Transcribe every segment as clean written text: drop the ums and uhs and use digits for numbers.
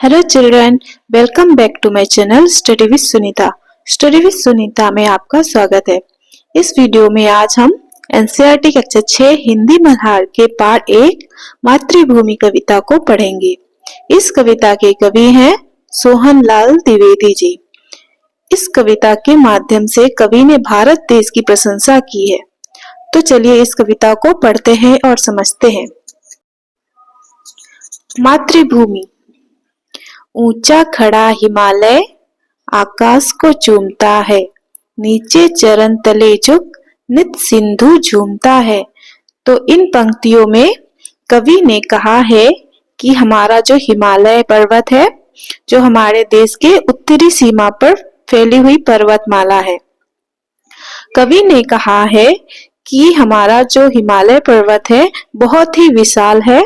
Hello children, welcome back to my channel Study with Sunita. Study with Sunita में आपका स्वागत है। इस वीडियो में आज हम एनसीईआरटी कक्षा 6 हिंदी मल्हार के पाठ 1 मातृभूमि कविता को पढ़ेंगे। इस कविता के कवि हैं सोहनलाल द्विवेदी जी। इस कविता के माध्यम से कवि ने भारत देश की प्रशंसा की है। तो चलिए इस कविता को पढ़ते हैं और समझते हैं। मातृभूमि। ऊंचा खड़ा हिमालय आकाश को चूमता है, नीचे चरण तले झुक नित सिंधु झूमता है। तो इन पंक्तियों में कवि ने कहा है कि हमारा जो हिमालय पर्वत है, जो हमारे देश के उत्तरी सीमा पर फैली हुई पर्वतमाला है, कवि ने कहा है कि हमारा जो हिमालय पर्वत है बहुत ही विशाल है।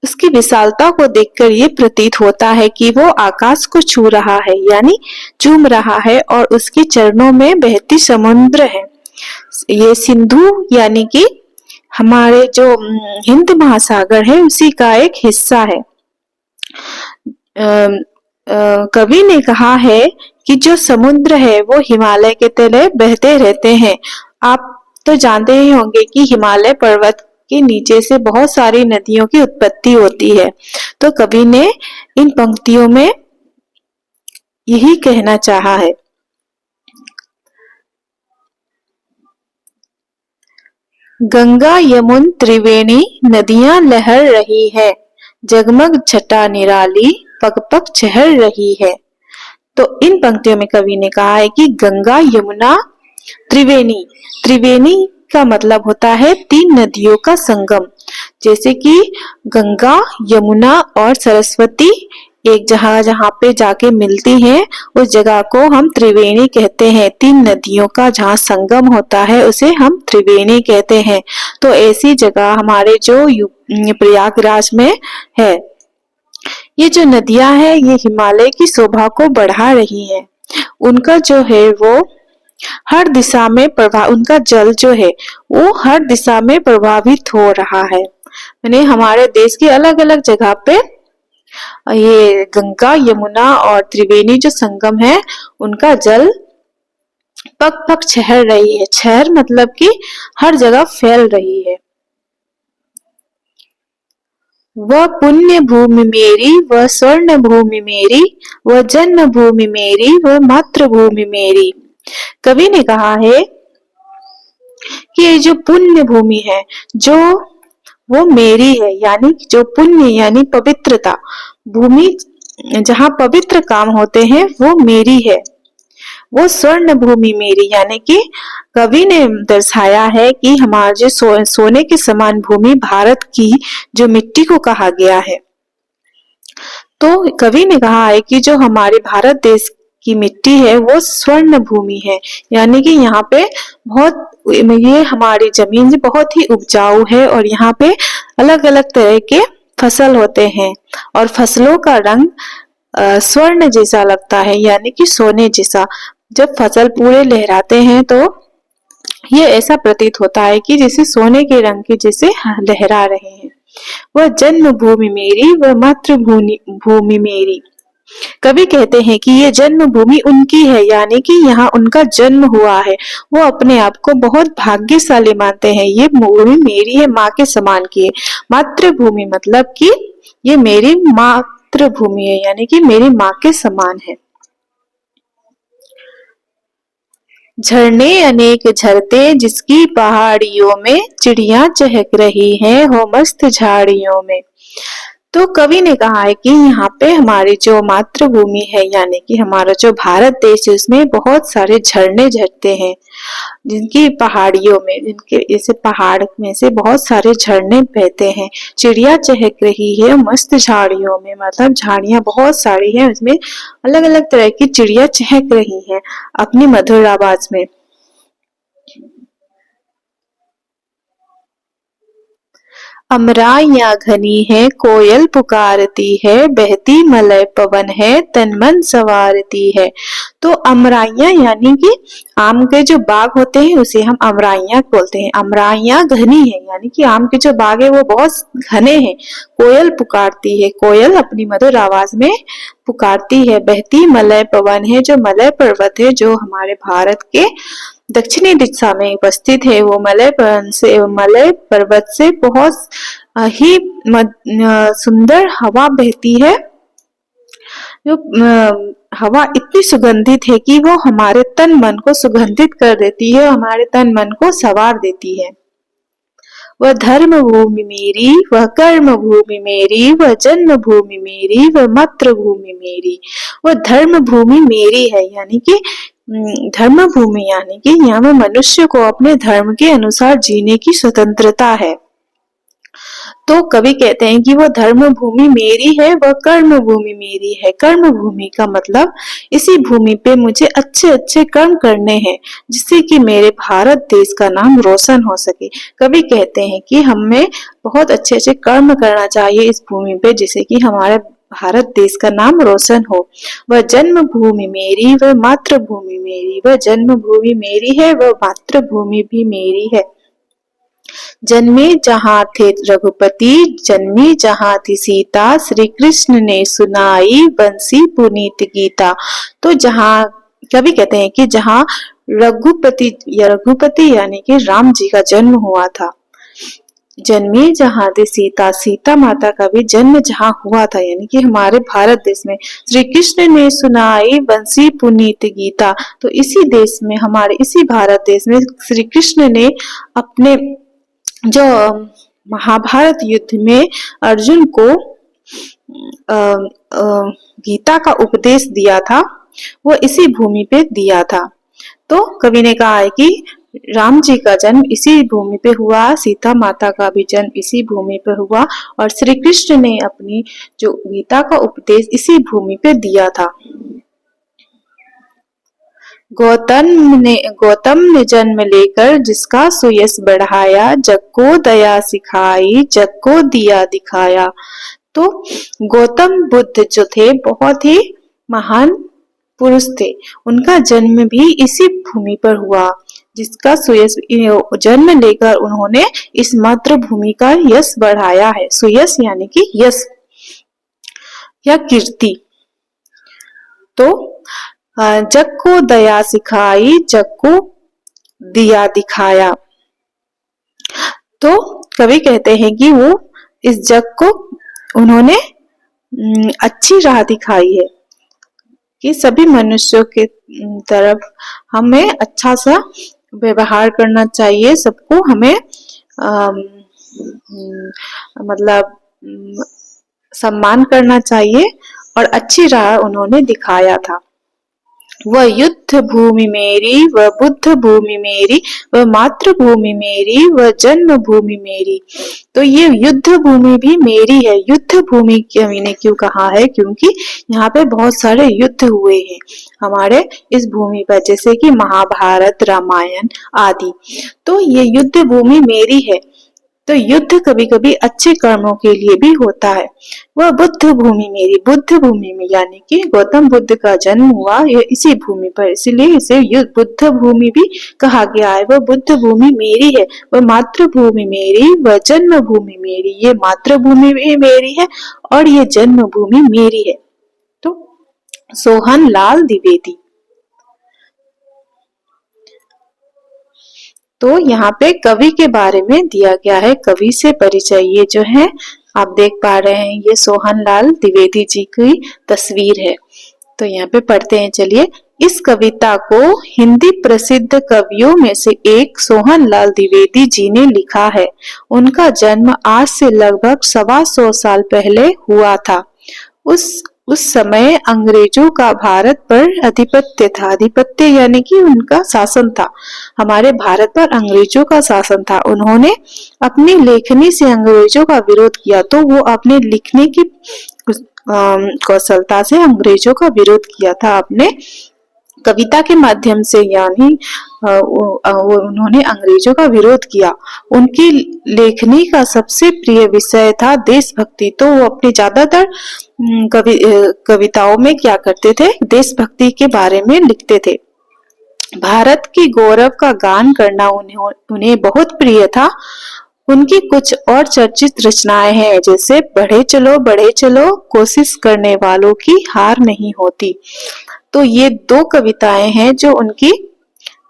उसकी विशालता को देखकर ये प्रतीत होता है कि वो आकाश को छू रहा है, यानी चूम रहा है, और उसके चरणों में बहती समुद्र है। ये सिंधु यानी कि हमारे जो हिंद महासागर है उसी का एक हिस्सा है। कवि ने कहा है कि जो समुद्र है वो हिमालय के तले बहते रहते हैं। आप तो जानते ही होंगे कि हिमालय पर्वत के नीचे से बहुत सारी नदियों की उत्पत्ति होती है। तो कवि ने इन पंक्तियों में यही कहना चाहा है। गंगा यमुन त्रिवेणी नदियां लहर रही है, जगमग छटा निराली पग पग चहर रही है। तो इन पंक्तियों में कवि ने कहा है कि गंगा यमुना त्रिवेणी, त्रिवेणी का मतलब होता है 3 नदियों का संगम। जैसे कि गंगा, यमुना और सरस्वती एक जहाँ पे जाके मिलती हैं, उस जगह को हम त्रिवेणी कहते हैं। 3 नदियों का जहाँ संगम होता है उसे हम त्रिवेणी कहते हैं। तो ऐसी जगह हमारे जो प्रयागराज में है। ये जो नदियां हैं ये हिमालय की शोभा को बढ़ा रही हैं। उनका जो है वो हर दिशा में उनका जल जो है वो हर दिशा में प्रभावित हो रहा है। यानी हमारे देश की अलग अलग जगह पे ये गंगा, यमुना और त्रिवेणी जो संगम है उनका जल पग पग छहर रही है। छहर मतलब कि हर जगह फैल रही है। वह पुण्य भूमि मेरी, वह स्वर्ण भूमि मेरी, वह जन्म भूमि मेरी, वह मातृभूमि मेरी। कवि ने कहा है कि ये जो पुण्य भूमि है जो वो मेरी है, यानी जो पुण्य यानी पवित्रता भूमि जहाँ पवित्र काम होते हैं वो मेरी है। वो स्वर्ण भूमि मेरी, यानी कि कवि ने दर्शाया है कि हमारे जो सोने के समान भूमि भारत की जो मिट्टी को कहा गया है। तो कवि ने कहा है कि जो हमारे भारत देश की मिट्टी है वो स्वर्ण भूमि है, यानी कि यहाँ पे ये हमारी जमीन बहुत ही उपजाऊ है और यहाँ पे अलग अलग तरह के फसल होते हैं और फसलों का रंग स्वर्ण जैसा लगता है, यानी कि सोने जैसा। जब फसल पूरे लहराते हैं तो ये ऐसा प्रतीत होता है कि जैसे सोने के रंग के जैसे लहरा रहे हैं। वह जन्म भूमि मेरी, वह मातृभूमि मेरी। कवि कहते हैं कि ये जन्म भूमि उनकी है, यानी कि यहाँ उनका जन्म हुआ है। वो अपने आप को बहुत भाग्यशाली मानते हैं। ये भूमि मेरी है, माँ के समान की है। मातृभूमि मतलब कि ये मेरी मातृभूमि है, यानी कि मेरी माँ के समान है। झरने अनेक झरते जिसकी पहाड़ियों में, चिड़िया चहक रही है हो मस्त झाड़ियों में। तो कवि ने कहा है कि यहाँ पे हमारी जो मातृभूमि है यानी कि हमारा जो भारत देश है उसमें बहुत सारे झरने झरते हैं, जिनकी पहाड़ियों में, जिनके जैसे पहाड़ में से बहुत सारे झरने बहते हैं। चिड़िया चहक रही है मस्त झाड़ियों में, मतलब झाड़ियां बहुत सारी हैं, उसमें अलग अलग तरह की चिड़िया चहक रही हैं अपनी मधुर आवाज में। अमराइयाँ घनी है, कोयल पुकारती है, बहती मलय पवन है, तन मन संवारती है। तो अमराइयाँ यानी कि आम के जो बाग होते हैं उसे हम अमराइयाँ बोलते हैं। अमराइयाँ घनी है यानी कि आम के जो बाग है वो बहुत घने हैं। कोयल पुकारती है, कोयल अपनी मधुर आवाज में पुकारती है। बहती मलय पवन है, जो मलय पर्वत है जो हमारे भारत के दक्षिणी दिशा में उपस्थित है, वो मलय पर्वत से बहुत ही सुंदर हवा बहती है। जो हवा इतनी सुगंधित है कि वो हमारे तन मन को सुगंधित कर देती है, हमारे तन मन को संवार देती है। वह धर्म भूमि मेरी, वह कर्म भूमि मेरी, वह जन्म भूमि मेरी, वह मातृ भूमि मेरी। वह धर्म भूमि मेरी है यानी कि धर्म भूमि यानी कि यहाँ में मनुष्य को अपने धर्म के अनुसार जीने की स्वतंत्रता है। तो कवि कहते हैं कि वह धर्म भूमि मेरी है, वह कर्म भूमि मेरी है। कर्म भूमि का मतलब इसी भूमि पे मुझे अच्छे अच्छे कर्म करने हैं जिससे कि मेरे भारत देश का नाम रोशन हो सके। कवि कहते हैं कि हमें बहुत अच्छे अच्छे कर्म करना चाहिए इस भूमि पे जिससे कि हमारे भारत देश का नाम रोशन हो। वह जन्म भूमि मेरी, वह मातृभूमि मेरी। वह जन्म भूमि मेरी है, वह मातृभूमि भी मेरी है। जन्मे जहाँ थे रघुपति, जन्मी जहाँ थी सीता, श्री कृष्ण ने सुनाई बंसी पुनीत गीता। तो जहाँ कवि कहते हैं कि जहाँ रघुपति यानी कि राम जी का जन्म हुआ था। जन्मी जहाँ थी सीता, सीता माता का भी जन्म जहाँ हुआ था यानी कि हमारे भारत देश में। श्री कृष्ण ने सुनाई बंसी पुनीत गीता। तो इसी देश में, हमारे इसी भारत देश में श्री कृष्ण ने अपने जो महाभारत युद्ध में अर्जुन को गीता का उपदेश दिया था, वो इसी भूमि पे दिया था। तो कवि ने कहा है कि राम जी का जन्म इसी भूमि पे हुआ, सीता माता का भी जन्म इसी भूमि पे हुआ और श्री कृष्ण ने अपनी जो गीता का उपदेश इसी भूमि पे दिया था। गौतम ने जन्म लेकर जिसका सुयश बढ़ाया, जग को दया सिखाई, जग को दिया दिखाया। तो गौतम बुद्ध जो थे बहुत ही महान पुरुष थे, उनका जन्म भी इसी भूमि पर हुआ जिसका सुयश जन्म लेकर उन्होंने इस मातृभूमि का यश बढ़ाया है। सुयश यानी कि यश या कीर्ति। तो जग को दया सिखाई, जग को दिया दिखाया। तो कवि कहते हैं कि वो इस जग को उन्होंने अच्छी राह दिखाई है कि सभी मनुष्यों के तरफ हमें अच्छा सा व्यवहार करना चाहिए, सबको हमें मतलब सम्मान करना चाहिए और अच्छी राह उन्होंने दिखाया था। वह युद्ध भूमि मेरी, वह बुद्ध भूमि मेरी, वह मातृभूमि मेरी, वह जन्म भूमि मेरी। तो ये युद्ध भूमि भी मेरी है। युद्ध भूमि कवि ने क्यों कहा है? क्योंकि यहाँ पे बहुत सारे युद्ध हुए हैं हमारे इस भूमि पर, जैसे कि महाभारत, रामायण आदि। तो ये युद्ध भूमि मेरी है। तो युद्ध कभी कभी अच्छे कर्मों के लिए भी होता है। वह बुद्ध भूमि मेरी, बुद्ध भूमि में यानी कि गौतम बुद्ध का जन्म हुआ यह इसी भूमि पर, इसलिए इसे बुद्ध भूमि भी कहा गया है। वह बुद्ध भूमि मेरी है, वह मातृभूमि मेरी, वह जन्म भूमि मेरी। ये मातृभूमि भी मेरी है और ये जन्म भूमि मेरी है। तो सोहन लाल द्विवेदी। तो यहाँ पे कवि के बारे में दिया गया है, कवि से परिचय। ये जो है आप देख पा रहे हैं, ये सोहन लाल द्विवेदी जी की तस्वीर है। तो यहाँ पे पढ़ते हैं, चलिए। इस कविता को हिंदी प्रसिद्ध कवियों में से एक सोहन लाल द्विवेदी जी ने लिखा है। उनका जन्म आज से लगभग 125 साल पहले हुआ था। उस समय अंग्रेजों का भारत पर आधिपत्य था। आधिपत्य यानी कि उनका शासन था, हमारे भारत पर अंग्रेजों का शासन था। उन्होंने अपनी लेखनी से अंग्रेजों का विरोध किया। तो वो अपने लिखने की कौशलता से अंग्रेजों का विरोध किया था अपने कविता के माध्यम से यानी उन्होंने अंग्रेजों का विरोध किया। उनकी लेखनी का सबसे प्रिय विषय था देशभक्ति। तो वो अपनी ज्यादातर कविताओं में क्या करते थे, देशभक्ति के बारे में लिखते थे। भारत की गौरव का गान करना उन्हें बहुत प्रिय था। उनकी कुछ और चर्चित रचनाएं हैं, जैसे बढ़े चलो कोशिश करने वालों की हार नहीं होती। तो ये 2 कविताएं हैं जो उनकी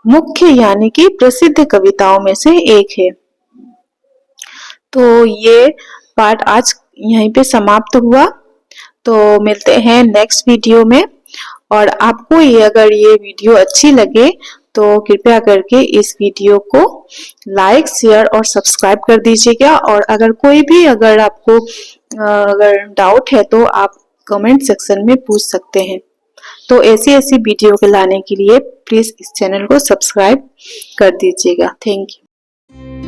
मुख्य यानी कि प्रसिद्ध कविताओं में से एक है। तो ये पार्ट आज यहीं पे समाप्त हुआ। तो मिलते हैं नेक्स्ट वीडियो में। और आपको अगर ये वीडियो अच्छी लगे तो कृपया करके इस वीडियो को लाइक, शेयर और सब्सक्राइब कर दीजिएगा। और अगर आपको अगर डाउट है तो आप कमेंट सेक्शन में पूछ सकते हैं। तो ऐसी वीडियो के लाने के लिए प्लीज इस चैनल को सब्सक्राइब कर दीजिएगा। Thank you.